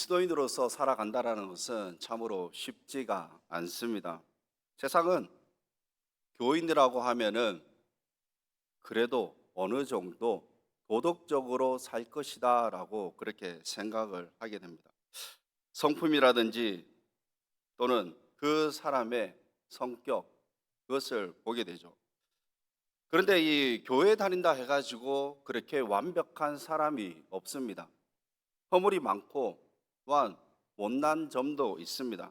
그리스도인으로서 살아간다라는 것은 참으로 쉽지가 않습니다. 세상은 교인이라고 하면은 그래도 어느 정도 도덕적으로 살 것이다라고 그렇게 생각을 하게 됩니다. 성품이라든지 또는 그 사람의 성격, 그것을 보게 되죠. 그런데 이 교회 다닌다 해가지고 그렇게 완벽한 사람이 없습니다. 허물이 많고 또한 못난 점도 있습니다.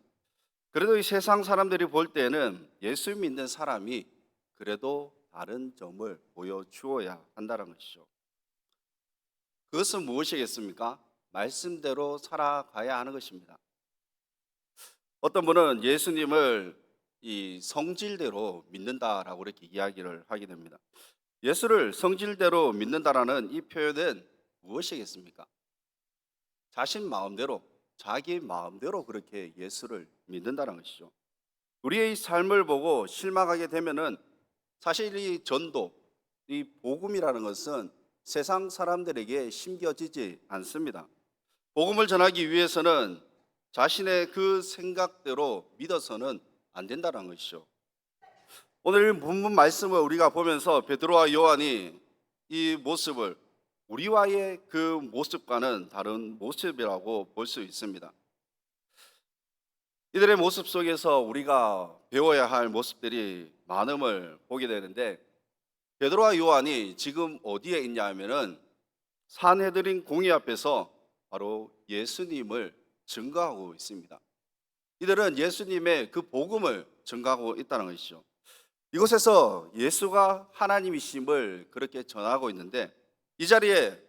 그래도 이 세상 사람들이 볼 때는 예수 믿는 사람이 그래도 다른 점을 보여주어야 한다는 것이죠. 그것은 무엇이겠습니까? 말씀대로 살아가야 하는 것입니다. 어떤 분은 예수님을 이 성질대로 믿는다라고 이렇게 이야기를 하게 됩니다. 예수를 성질대로 믿는다라는 이 표현은 무엇이겠습니까? 자신 마음대로, 자기 마음대로 그렇게 예수를 믿는다는 것이죠. 우리의 삶을 보고 실망하게 되면은 사실 이 전도, 이 복음이라는 것은 세상 사람들에게 심겨지지 않습니다. 복음을 전하기 위해서는 자신의 그 생각대로 믿어서는 안 된다는 것이죠. 오늘 본문 말씀을 우리가 보면서 베드로와 요한이 이 모습을 우리와의 그 모습과는 다른 모습이라고 볼 수 있습니다. 이들의 모습 속에서 우리가 배워야 할 모습들이 많음을 보게 되는데, 베드로와 요한이 지금 어디에 있냐 하면은 산헤드린 공의 앞에서 바로 예수님을 증거하고 있습니다. 이들은 예수님의 그 복음을 증거하고 있다는 것이죠. 이곳에서 예수가 하나님이심을 그렇게 전하고 있는데, 이 자리에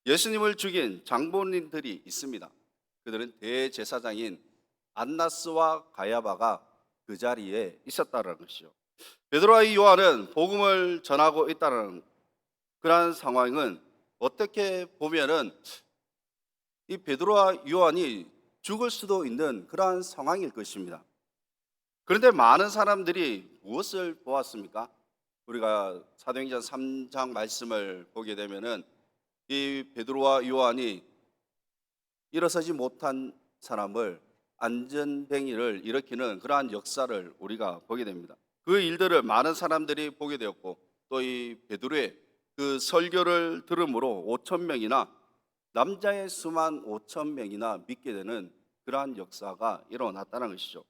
예수님을 죽인 장본인들이 있습니다. 그들은 대제사장인 안나스와 가야바가 그 자리에 있었다는 것이죠. 베드로와 이 요한은 복음을 전하고 있다는 그러한 상황은 어떻게 보면은 이 베드로와 요한이 죽을 수도 있는 그러한 상황일 것입니다. 그런데 많은 사람들이 무엇을 보았습니까? 우리가 사도행전 3장 말씀을 보게 되면은 이 베드로와 요한이 일어서지 못한 사람을 안전뱅이를 일으키는 그러한 역사를 우리가 보게 됩니다. 그 일들을 많은 사람들이 보게 되었고, 또 이 베드로의 그 설교를 들음으로 5천 명이나 남자의 수만 5천 명이나 믿게 되는 그러한 역사가 일어났다는 것이죠.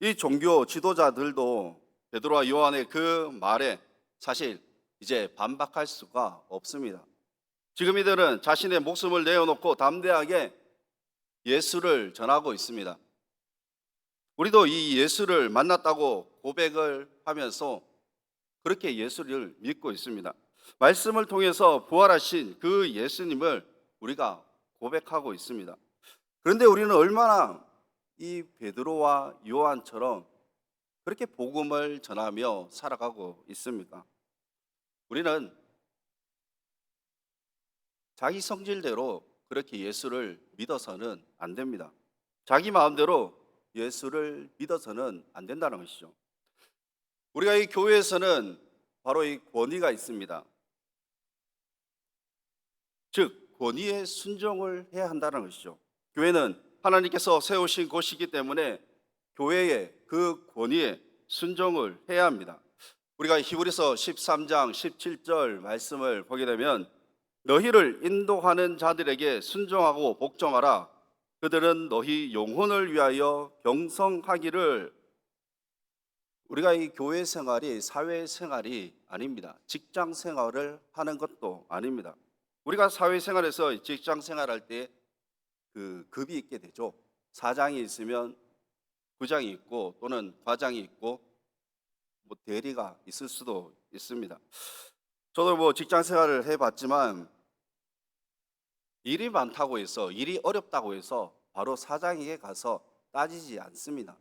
이 종교 지도자들도 베드로와 요한의 그 말에 사실 이제 반박할 수가 없습니다. 지금 이들은 자신의 목숨을 내어놓고 담대하게 예수를 전하고 있습니다. 우리도 이 예수를 만났다고 고백을 하면서 그렇게 예수를 믿고 있습니다. 말씀을 통해서 부활하신 그 예수님을 우리가 고백하고 있습니다. 그런데 우리는 얼마나 이 베드로와 요한처럼 그렇게 복음을 전하며 살아가고 있습니까? 우리는 자기 성질대로 그렇게 예수를 믿어서는 안 됩니다. 자기 마음대로 예수를 믿어서는 안 된다는 것이죠. 우리가 이 교회에서는 바로 이 권위가 있습니다. 즉 권위에 순종을 해야 한다는 것이죠. 교회는 하나님께서 세우신 곳이기 때문에 교회의 그 권위에 순종을 해야 합니다. 우리가 히브리서 13장 17절 말씀을 보게 되면 너희를 인도하는 자들에게 순종하고 복종하라. 그들은 너희 영혼을 위하여 경성하기를. 우리가 이 교회 생활이 사회 생활이 아닙니다. 직장 생활을 하는 것도 아닙니다. 우리가 사회 생활에서 직장 생활할 때 그 급이 있게 되죠. 사장이 있으면 부장이 있고 또는 과장이 있고 뭐 대리가 있을 수도 있습니다. 저도 뭐 직장 생활을 해봤지만 일이 많다고 해서, 일이 어렵다고 해서 바로 사장에게 가서 따지지 않습니다.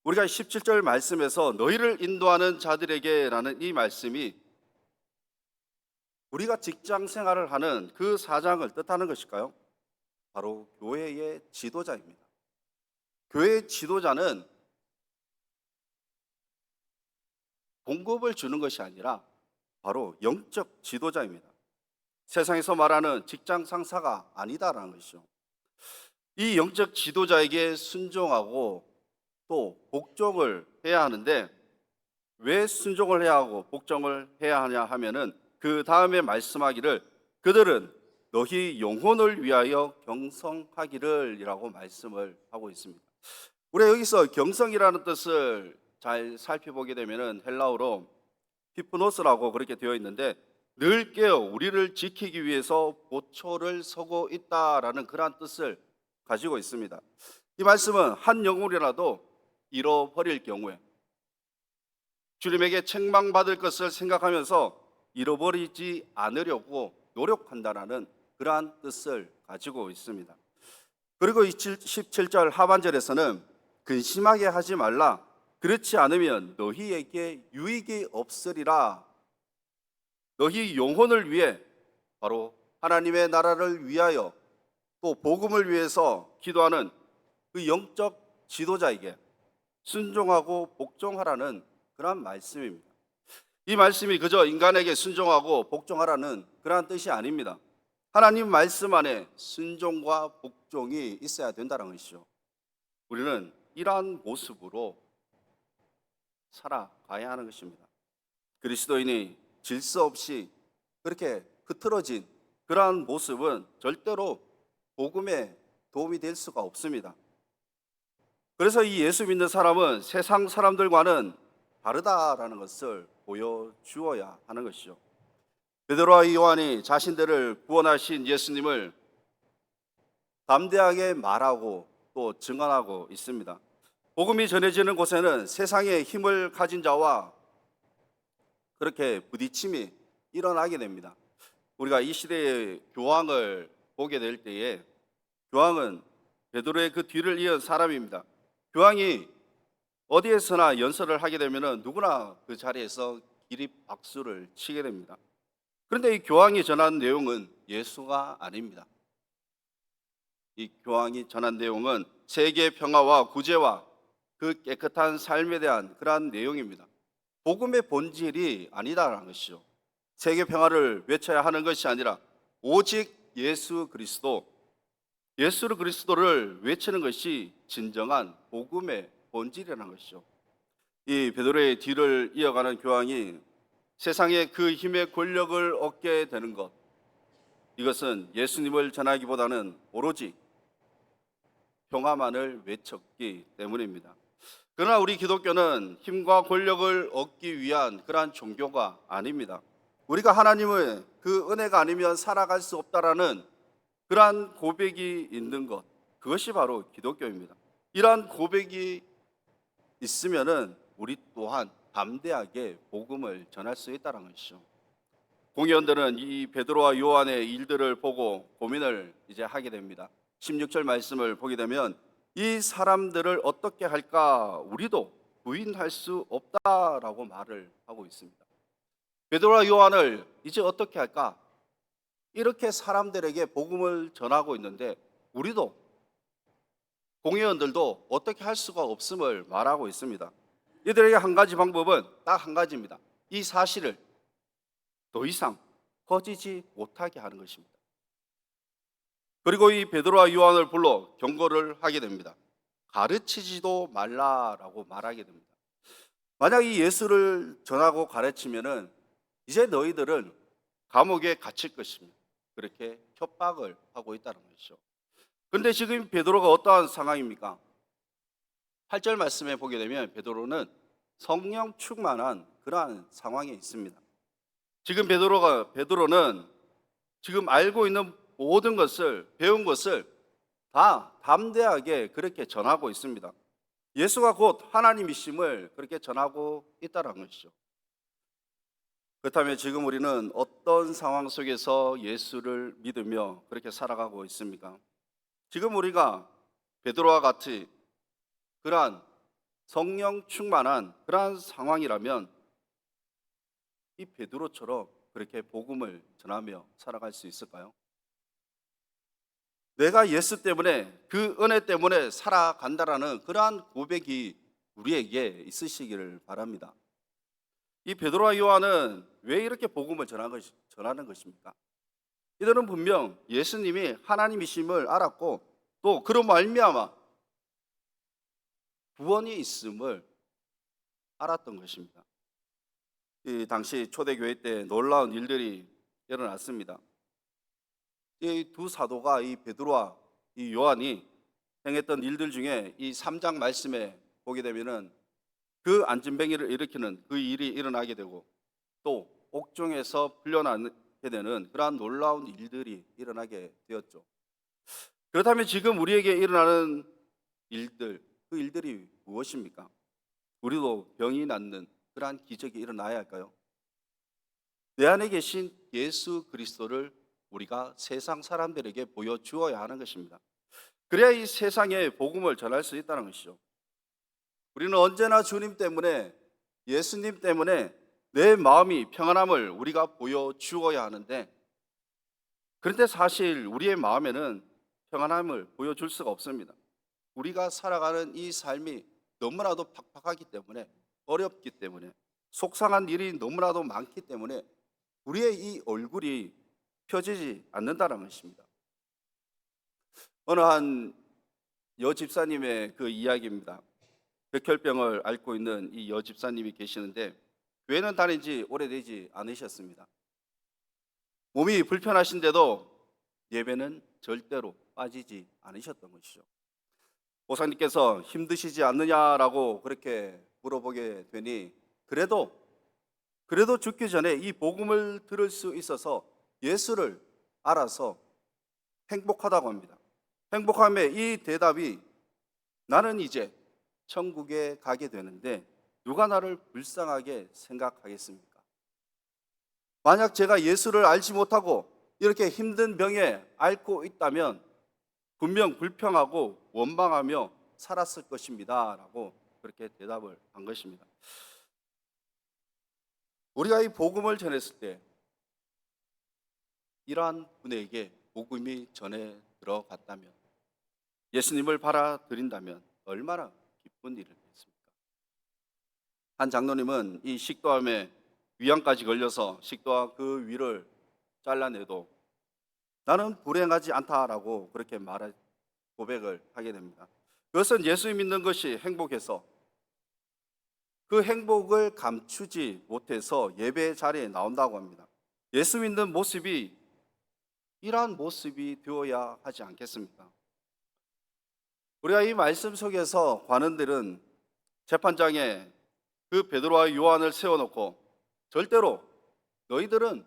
우리가 17절 말씀에서 너희를 인도하는 자들에게라는 이 말씀이 우리가 직장 생활을 하는 그 사장을 뜻하는 것일까요? 바로 교회의 지도자입니다. 교회의 지도자는 봉급을 주는 것이 아니라 바로 영적 지도자입니다. 세상에서 말하는 직장 상사가 아니다라는 것이죠. 이 영적 지도자에게 순종하고 또 복종을 해야 하는데, 왜 순종을 해야 하고 복종을 해야 하냐 하면은 그 다음에 말씀하기를 그들은 너희 영혼을 위하여 경성하기를이라고 말씀을 하고 있습니다. 우리가 여기서 경성이라는 뜻을 잘 살펴보게 되면은 헬라어로 히프노스라고 그렇게 되어 있는데, 늘 깨어 우리를 지키기 위해서 보초를 서고 있다라는 그러한 뜻을 가지고 있습니다. 이 말씀은 한 영혼이라도 잃어버릴 경우에 주님에게 책망받을 것을 생각하면서 잃어버리지 않으려고 노력한다라는 그러한 뜻을 가지고 있습니다. 그리고 이 17절 하반절에서는 근심하게 하지 말라, 그렇지 않으면 너희에게 유익이 없으리라. 너희 영혼을 위해, 바로 하나님의 나라를 위하여 또 복음을 위해서 기도하는 그 영적 지도자에게 순종하고 복종하라는 그러한 말씀입니다. 이 말씀이 그저 인간에게 순종하고 복종하라는 그러한 뜻이 아닙니다. 하나님 말씀 안에 순종과 복종이 있어야 된다는 것이죠. 우리는 이러한 모습으로 살아가야 하는 것입니다. 그리스도인이 질서 없이 그렇게 흐트러진 그러한 모습은 절대로 복음에 도움이 될 수가 없습니다. 그래서 이 예수 믿는 사람은 세상 사람들과는 다르다라는 것을 보여주어야 하는 것이죠. 베드로와 요한이 자신들을 구원하신 예수님을 담대하게 말하고 또 증언하고 있습니다. 복음이 전해지는 곳에는 세상의 힘을 가진 자와 그렇게 부딪힘이 일어나게 됩니다. 우리가 이 시대의 교황을 보게 될 때에, 교황은 베드로의 그 뒤를 이은 사람입니다. 교황이 어디에서나 연설을 하게 되면 누구나 그 자리에서 기립 박수를 치게 됩니다. 그런데 이 교황이 전한 내용은 예수가 아닙니다. 이 교황이 전한 내용은 세계 평화와 구제와 그 깨끗한 삶에 대한 그러한 내용입니다. 복음의 본질이 아니다라는 것이죠. 세계 평화를 외쳐야 하는 것이 아니라 오직 예수 그리스도를 외치는 것이 진정한 복음의 본질이라는 것이죠. 이 베드로의 뒤를 이어가는 교황이 세상에 그 힘의 권력을 얻게 되는 것, 이것은 예수님을 전하기보다는 오로지 평화만을 외쳤기 때문입니다. 그러나 우리 기독교는 힘과 권력을 얻기 위한 그러한 종교가 아닙니다. 우리가 하나님의 그 은혜가 아니면 살아갈 수 없다라는 그러한 고백이 있는 것, 그것이 바로 기독교입니다. 이러한 고백이 있으면은 우리 또한 담대하게 복음을 전할 수 있다는 것이죠. 공의원들은 이 베드로와 요한의 일들을 보고 고민을 이제 하게 됩니다. 16절 말씀을 보게 되면 이 사람들을 어떻게 할까 우리도 부인할 수 없다라고 말을 하고 있습니다. 베드로와 요한을 이제 어떻게 할까? 이렇게 사람들에게 복음을 전하고 있는데 우리도, 공회원들도 어떻게 할 수가 없음을 말하고 있습니다. 이들에게 한 가지 방법은 딱 한 가지입니다. 이 사실을 더 이상 퍼지지 못하게 하는 것입니다. 그리고 이 베드로와 요한을 불러 경고를 하게 됩니다. 가르치지도 말라라고 말하게 됩니다. 만약 이 예수를 전하고 가르치면은 이제 너희들은 감옥에 갇힐 것입니다. 그렇게 협박을 하고 있다는 것이죠. 그런데 지금 베드로가 어떠한 상황입니까? 8절 말씀에 보게 되면 베드로는 성령 충만한 그러한 상황에 있습니다. 지금 베드로는 지금 알고 있는 모든 것을, 배운 것을 다 담대하게 그렇게 전하고 있습니다. 예수가 곧 하나님이심을 그렇게 전하고 있다는 것이죠. 그렇다면 지금 우리는 어떤 상황 속에서 예수를 믿으며 그렇게 살아가고 있습니까? 지금 우리가 베드로와 같이 그러한 성령 충만한 그러한 상황이라면 이 베드로처럼 그렇게 복음을 전하며 살아갈 수 있을까요? 내가 예수 때문에, 그 은혜 때문에 살아간다라는 그러한 고백이 우리에게 있으시기를 바랍니다. 이 베드로와 요한은 왜 이렇게 복음을 전하는 것입니까? 이들은 분명 예수님이 하나님이심을 알았고 또 그런 말미암아 구원이 있음을 알았던 것입니다. 이 당시 초대교회 때 놀라운 일들이 일어났습니다. 이 두 사도가 이 베드로와 이 요한이 행했던 일들 중에 이 3장 말씀에 보게 되면은 그 안진뱅이를 일으키는 그 일이 일어나게 되고 또 옥중에서 풀려나게 되는 그러한 놀라운 일들이 일어나게 되었죠. 그렇다면 지금 우리에게 일어나는 일들, 그 일들이 무엇입니까? 우리도 병이 낫는 그러한 기적이 일어나야 할까요? 내 안에 계신 예수 그리스도를 우리가 세상 사람들에게 보여주어야 하는 것입니다. 그래야 이 세상에 복음을 전할 수 있다는 것이죠. 우리는 언제나 주님 때문에, 예수님 때문에 내 마음이 평안함을 우리가 보여주어야 하는데, 그런데 사실 우리의 마음에는 평안함을 보여줄 수가 없습니다. 우리가 살아가는 이 삶이 너무나도 팍팍하기 때문에, 어렵기 때문에, 속상한 일이 너무나도 많기 때문에 우리의 이 얼굴이 펴지지 않는다는 것입니다. 어느 한 여집사님의 그 이야기입니다. 백혈병을 앓고 있는 이 여집사님이 계시는데 교회는 다닌 지 오래되지 않으셨습니다. 몸이 불편하신데도 예배는 절대로 빠지지 않으셨던 것이죠. 목사님께서 힘드시지 않느냐라고 그렇게 물어보게 되니 그래도 죽기 전에 이 복음을 들을 수 있어서 예수를 알아서 행복하다고 합니다. 행복함의 이 대답이 나는 이제 천국에 가게 되는데 누가 나를 불쌍하게 생각하겠습니까? 만약 제가 예수를 알지 못하고 이렇게 힘든 병에 앓고 있다면 분명 불평하고 원망하며 살았을 것입니다 라고 그렇게 대답을 한 것입니다. 우리가 이 복음을 전했을 때 이러한 분에게 복음이 전해 들어갔다면, 예수님을 받아들인다면 얼마나 기쁜 일이겠습니까? 한 장로님은 이 식도암에 위암까지 걸려서 식도와 그 위를 잘라내도 나는 불행하지 않다라고 그렇게 고백을 하게 됩니다. 그것은 예수 믿는 것이 행복해서 그 행복을 감추지 못해서 예배 자리에 나온다고 합니다. 예수 믿는 모습이 이러한 모습이 되어야 하지 않겠습니까? 우리가 이 말씀 속에서 관원들은 재판장에 그 베드로와 요한을 세워놓고 절대로 너희들은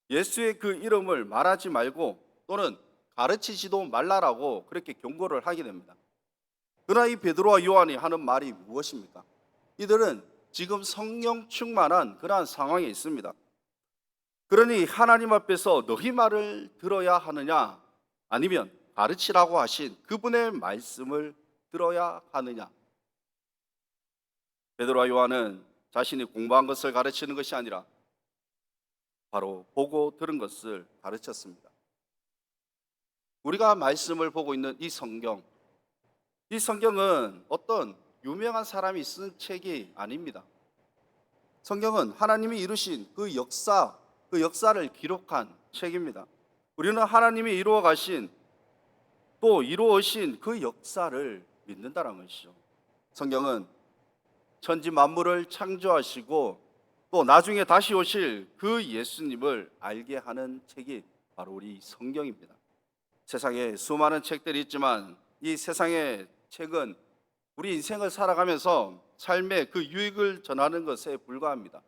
예수의 그 이름을 말하지 말고 또는 가르치지도 말라라고 그렇게 경고를 하게 됩니다. 그러나 이 베드로와 요한이 하는 말이 무엇입니까? 이들은 지금 성령 충만한 그러한 상황에 있습니다. 그러니 하나님 앞에서 너희 말을 들어야 하느냐 아니면 가르치라고 하신 그분의 말씀을 들어야 하느냐. 베드로와 요한은 자신이 공부한 것을 가르치는 것이 아니라 바로 보고 들은 것을 가르쳤습니다. 우리가 말씀을 보고 있는 이 성경은 어떤 유명한 사람이 쓴 책이 아닙니다. 성경은 하나님이 이루신 그 역사를 기록한 책입니다. 우리는 하나님이 이루어 가신 또 이루어신 그 역사를 믿는다는 것이죠. 성경은 천지 만물을 창조하시고 또 나중에 다시 오실 그 예수님을 알게 하는 책이 바로 우리 성경입니다. 세상에 수많은 책들이 있지만 이 세상의 책은 우리 인생을 살아가면서 삶의 그 유익을 전하는 것에 불과합니다.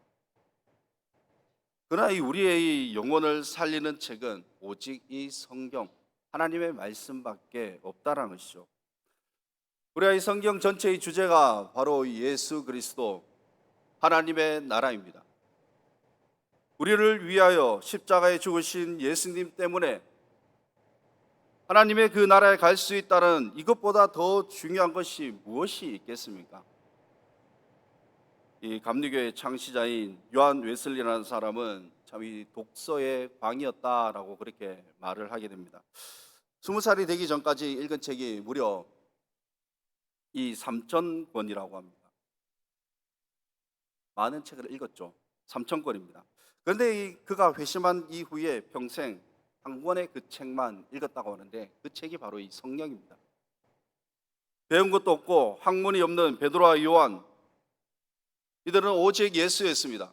그러나 우리의 이 영혼을 살리는 책은 오직 이 성경, 하나님의 말씀밖에 없다는 것이죠. 우리가 이 성경 전체의 주제가 바로 예수 그리스도, 하나님의 나라입니다. 우리를 위하여 십자가에 죽으신 예수님 때문에 하나님의 그 나라에 갈 수 있다는 이것보다 더 중요한 것이 무엇이 있겠습니까? 이 감리교의 창시자인 요한 웨슬리라는 사람은 참 이 독서의 광이었다라고 그렇게 말을 하게 됩니다. 20살이 되기 전까지 읽은 책이 무려 이 3,000권이라고 합니다. 많은 책을 읽었죠. 3,000권입니다. 그런데 그가 회심한 이후에 평생 한 권의 그 책만 읽었다고 하는데 그 책이 바로 이 성경입니다. 배운 것도 없고 학문이 없는 베드로와 요한, 이들은 오직 예수였습니다.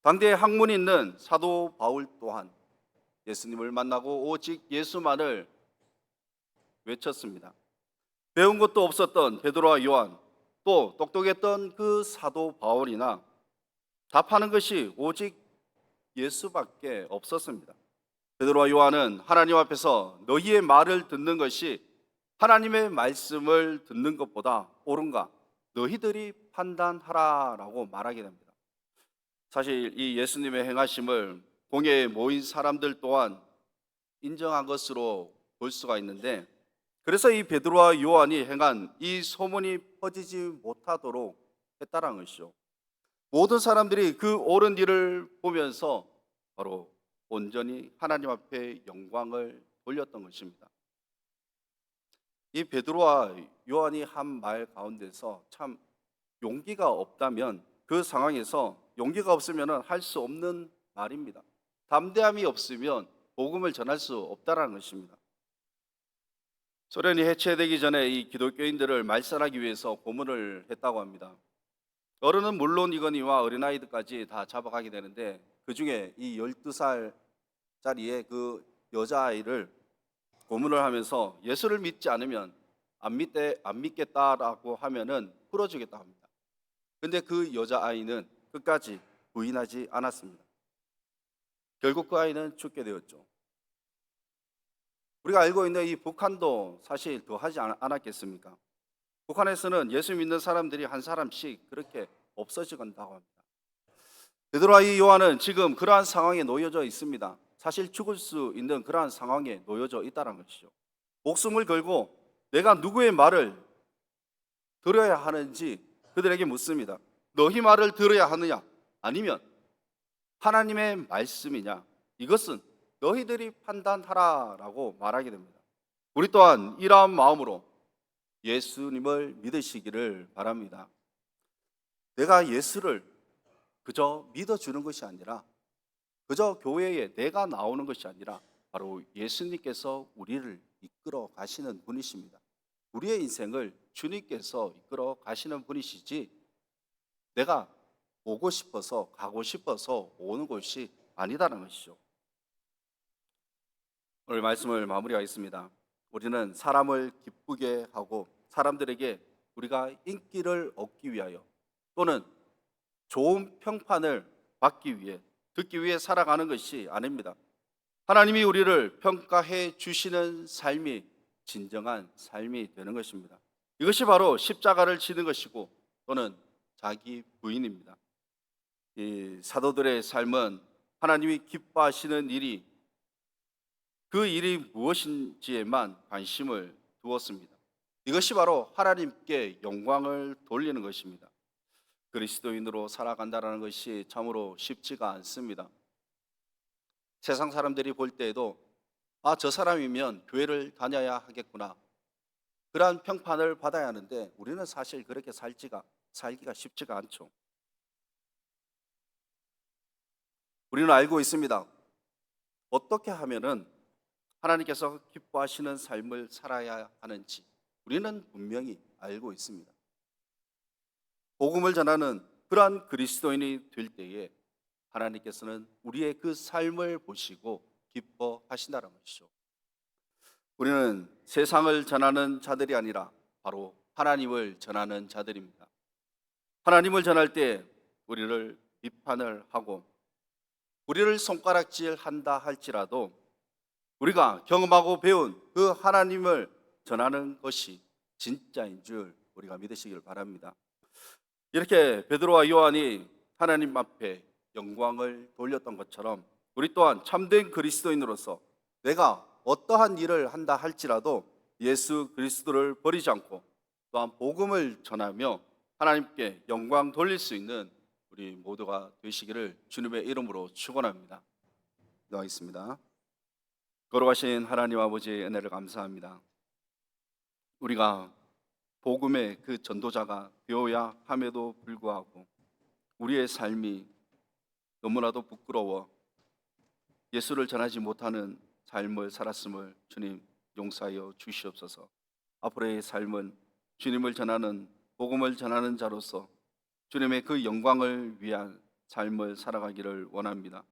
당대에 학문이 있는 사도 바울 또한 예수님을 만나고 오직 예수만을 외쳤습니다. 배운 것도 없었던 베드로와 요한, 또 똑똑했던 그 사도 바울이나 답하는 것이 오직 예수밖에 없었습니다. 베드로와 요한은 하나님 앞에서 너희의 말을 듣는 것이 하나님의 말씀을 듣는 것보다 옳은가 너희들이 판단하라라고 말하게 됩니다. 사실 이 예수님의 행하심을 공회에 모인 사람들 또한 인정한 것으로 볼 수가 있는데, 그래서 이 베드로와 요한이 행한 이 소문이 퍼지지 못하도록 했다라는 것이죠. 모든 사람들이 그 옳은 일을 보면서 바로 온전히 하나님 앞에 영광을 돌렸던 것입니다. 이 베드로와 요한이 한 말 가운데서 참 용기가 없다면, 그 상황에서 용기가 없으면 할 수 없는 말입니다. 담대함이 없으면 복음을 전할 수 없다라는 것입니다. 소련이 해체되기 전에 이 기독교인들을 말살하기 위해서 고문을 했다고 합니다. 어른은 물론이거니와 어린아이들까지 다 잡아가게 되는데, 그 중에 이 12살짜리의 그 여자아이를 고문을 하면서 예수를 믿지 않으면 안 믿겠다라고 하면은 풀어주겠다 합니다. 근데 그 여자아이는 끝까지 부인하지 않았습니다. 결국 그 아이는 죽게 되었죠. 우리가 알고 있는 이 북한도 사실 더 하지 않았겠습니까? 북한에서는 예수 믿는 사람들이 한 사람씩 그렇게 없어지건다고 합니다. 베드로와 이 요한은 지금 그러한 상황에 놓여져 있습니다. 사실 죽을 수 있는 그러한 상황에 놓여져 있다는 것이죠. 목숨을 걸고 내가 누구의 말을 들어야 하는지 그들에게 묻습니다. 너희 말을 들어야 하느냐? 아니면 하나님의 말씀이냐? 이것은 너희들이 판단하라라고 말하게 됩니다. 우리 또한 이러한 마음으로 예수님을 믿으시기를 바랍니다. 내가 예수를 그저 믿어주는 것이 아니라, 그저 교회에 내가 나오는 것이 아니라 바로 예수님께서 우리를 이끌어 가시는 분이십니다. 우리의 인생을 주님께서 이끌어 가시는 분이시지 내가 오고 싶어서 가고 싶어서 오는 것이 아니다라는 것이죠. 오늘 말씀을 마무리하겠습니다. 우리는 사람을 기쁘게 하고 사람들에게 우리가 인기를 얻기 위하여 또는 좋은 평판을 받기 위해, 듣기 위해 살아가는 것이 아닙니다. 하나님이 우리를 평가해 주시는 삶이 진정한 삶이 되는 것입니다. 이것이 바로 십자가를 지는 것이고 또는 자기 부인입니다. 이 사도들의 삶은 하나님이 기뻐하시는 일이, 그 일이 무엇인지에만 관심을 두었습니다. 이것이 바로 하나님께 영광을 돌리는 것입니다. 그리스도인으로 살아간다는 것이 참으로 쉽지가 않습니다. 세상 사람들이 볼 때에도 저 사람이면 교회를 다녀야 하겠구나, 그러한 평판을 받아야 하는데 우리는 사실 그렇게 살기가 쉽지가 않죠. 우리는 알고 있습니다. 어떻게 하면은 하나님께서 기뻐하시는 삶을 살아야 하는지 우리는 분명히 알고 있습니다. 복음을 전하는 그러한 그리스도인이 될 때에 하나님께서는 우리의 그 삶을 보시고 기뻐하신다는 것이죠. 우리는 세상을 전하는 자들이 아니라 바로 하나님을 전하는 자들입니다. 하나님을 전할 때 우리를 비판을 하고 우리를 손가락질한다 할지라도 우리가 경험하고 배운 그 하나님을 전하는 것이 진짜인 줄 우리가 믿으시길 바랍니다. 이렇게 베드로와 요한이 하나님 앞에 영광을 돌렸던 것처럼 우리 또한 참된 그리스도인으로서 내가 어떠한 일을 한다 할지라도 예수 그리스도를 버리지 않고 또한 복음을 전하며 하나님께 영광 돌릴 수 있는 우리 모두가 되시기를 주님의 이름으로 축원합니다. 기도하겠습니다. 거룩하신 하나님 아버지의 은혜를 감사합니다. 우리가 복음의 그 전도자가 되어야 함에도 불구하고 우리의 삶이 너무나도 부끄러워 예수를 전하지 못하는 삶을 살았음을 주님 용서하여 주시옵소서. 앞으로의 삶은 주님을 전하는, 복음을 전하는 자로서 주님의 그 영광을 위한 삶을 살아가기를 원합니다.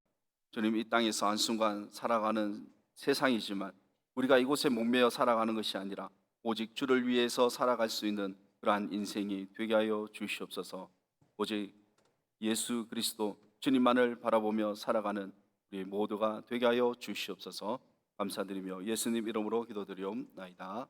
주님, 이 땅에서 한순간 살아가는 세상이지만 우리가 이곳에 목매어 살아가는 것이 아니라 오직 주를 위해서 살아갈 수 있는 그러한 인생이 되게 하여 주시옵소서. 오직 예수 그리스도 주님만을 바라보며 살아가는 우리 모두가 되게 하여 주시옵소서. 감사드리며 예수님 이름으로 기도드리옵나이다.